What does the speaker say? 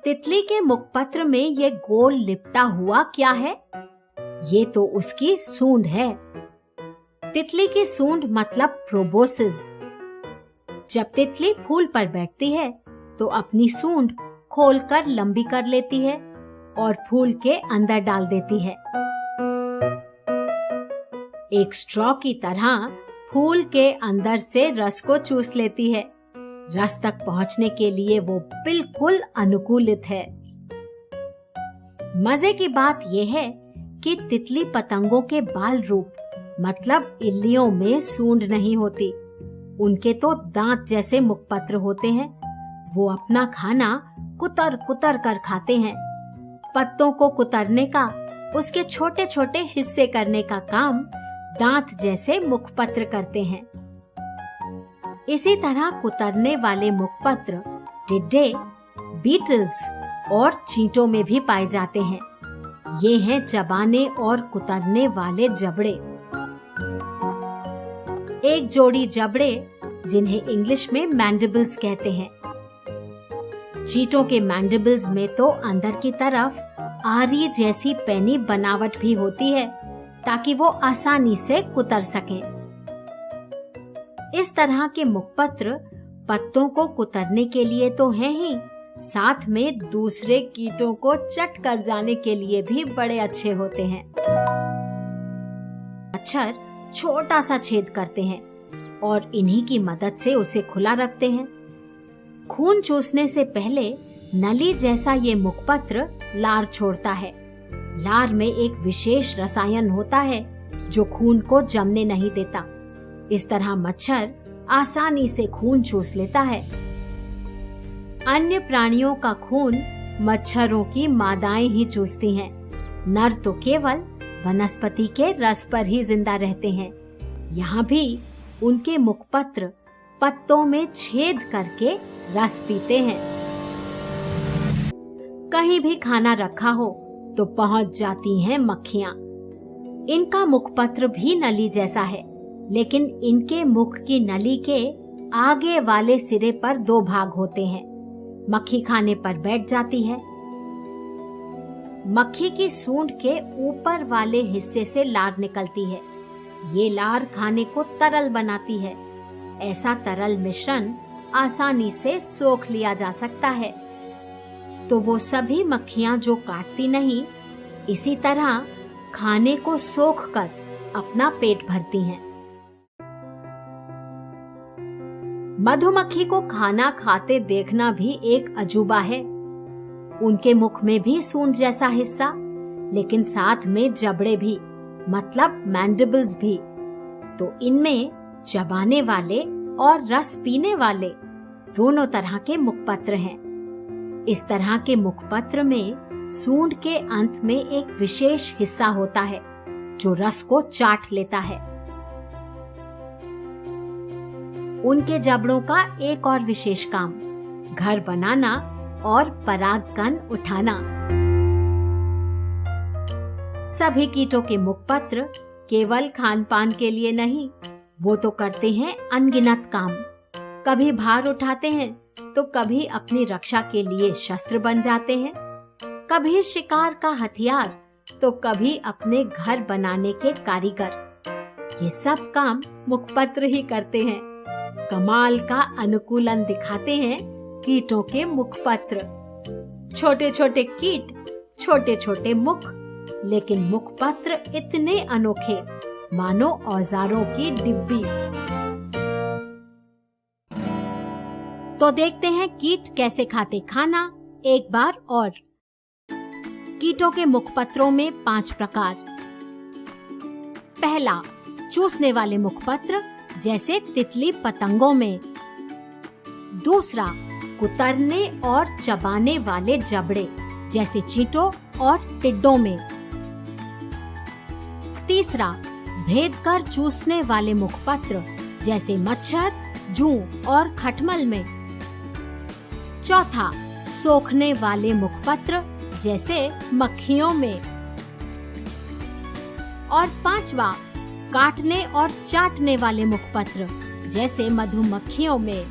तितली के मुखपत्र में ये गोल लिपटा हुआ क्या है? ये तो उसकी सूंड है। तितली की सूंड मतलब प्रोबोसिस। जब तितली फूल पर बैठती है तो अपनी सूंड खोलकर लंबी कर लेती है और फूल के अंदर डाल देती है। एक स्ट्रॉ की तरह फूल के अंदर से रस को चूस लेती है। रस तक पहुंचने के लिए वो बिल्कुल अनुकूलित है। मजे की बात यह है कि तितली पतंगों के बाल रूप मतलब इल्लियों में सूंड नहीं होती। उनके तो दांत जैसे मुखपत्र होते हैं। वो अपना खाना कुतर कुतर कर खाते हैं। पत्तों को कुतरने का, उसके छोटे छोटे हिस्से करने का काम दांत जैसे मुखपत्र करते हैं। इसी तरह कुतरने वाले मुखपत्र टिड्डे, बीटल्स और चींटों में भी पाए जाते हैं। ये हैं चबाने और कुतरने वाले जबड़े। एक जोड़ी जबड़े जिन्हें इंग्लिश में मैंडिबल्स कहते हैं। चींटों के मैंडिबल्स में तो अंदर की तरफ आरी जैसी पैनी बनावट भी होती है ताकि वो आसानी से कुतर सकें। इस तरह के मुखपत्र पत्तों को कुतरने के लिए तो हैं ही, साथ में दूसरे कीटों को चट कर जाने के लिए भी बड़े अच्छे होते हैं। मच्छर छोटा सा छेद करते हैं और इन्हीं की मदद से उसे खुला रखते हैं। खून चूसने से पहले नली जैसा ये मुखपत्र लार छोड़ता है। लार में एक विशेष रसायन होता है जो खून को जमने नहीं देता। इस तरह मच्छर आसानी से खून चूस लेता है। अन्य प्राणियों का खून मच्छरों की मादाएं ही चूसती हैं। नर तो केवल वनस्पति के रस पर ही जिंदा रहते हैं। यहाँ भी उनके मुखपत्र पत्तों में छेद करके रस पीते हैं। कहीं भी खाना रखा हो तो पहुंच जाती हैं मक्खियां। इनका मुखपत्र भी नली जैसा है, लेकिन इनके मुख की नली के आगे वाले सिरे पर दो भाग होते हैं। मक्खी खाने पर बैठ जाती है। मक्खी की सूंड के ऊपर वाले हिस्से से लार निकलती है। ये लार खाने को तरल बनाती है। ऐसा तरल मिश्रण आसानी से सोख लिया जा सकता है। तो वो सभी मक्खियां जो काटती नहीं, इसी तरह खाने को सोख कर अपना पेट भरती हैं। मधुमक्खी को खाना खाते देखना भी एक अजूबा है। उनके मुख में भी सूंड जैसा हिस्सा, लेकिन साथ में जबड़े भी मतलब मैंडिबल्स भी। तो इनमें चबाने वाले और रस पीने वाले दोनों तरह के मुखपत्र हैं। इस तरह के मुखपत्र में सूंड के अंत में एक विशेष हिस्सा होता है जो रस को चाट लेता है। उनके जबड़ों का एक और विशेष काम घर बनाना और परागकण उठाना। सभी कीटों के मुखपत्र केवल खान पान के लिए नहीं, वो तो करते हैं अनगिनत काम। कभी भार उठाते हैं तो कभी अपनी रक्षा के लिए शस्त्र बन जाते हैं, कभी शिकार का हथियार तो कभी अपने घर बनाने के कारीगर। ये सब काम मुखपत्र ही करते हैं। कमाल का अनुकूलन दिखाते हैं कीटों के मुखपत्र। छोटे छोटे कीट, छोटे छोटे मुख, लेकिन मुखपत्र इतने अनोखे मानो औजारों की डिब्बी। तो देखते हैं कीट कैसे खाते खाना एक बार और। कीटों के मुखपत्रों में 5 प्रकार। पहला, चूसने वाले मुखपत्र जैसे तितली पतंगों में। दूसरा, कुतरने और चबाने वाले जबड़े जैसे चींटों और टिड्डों में। तीसरा, भेद कर चूसने वाले मुखपत्र जैसे मच्छर, जूं और खटमल में। चौथा, सोखने वाले मुखपत्र जैसे मक्खियों में। और पांचवा, काटने और चाटने वाले मुखपत्र जैसे मधुमक्खियों में।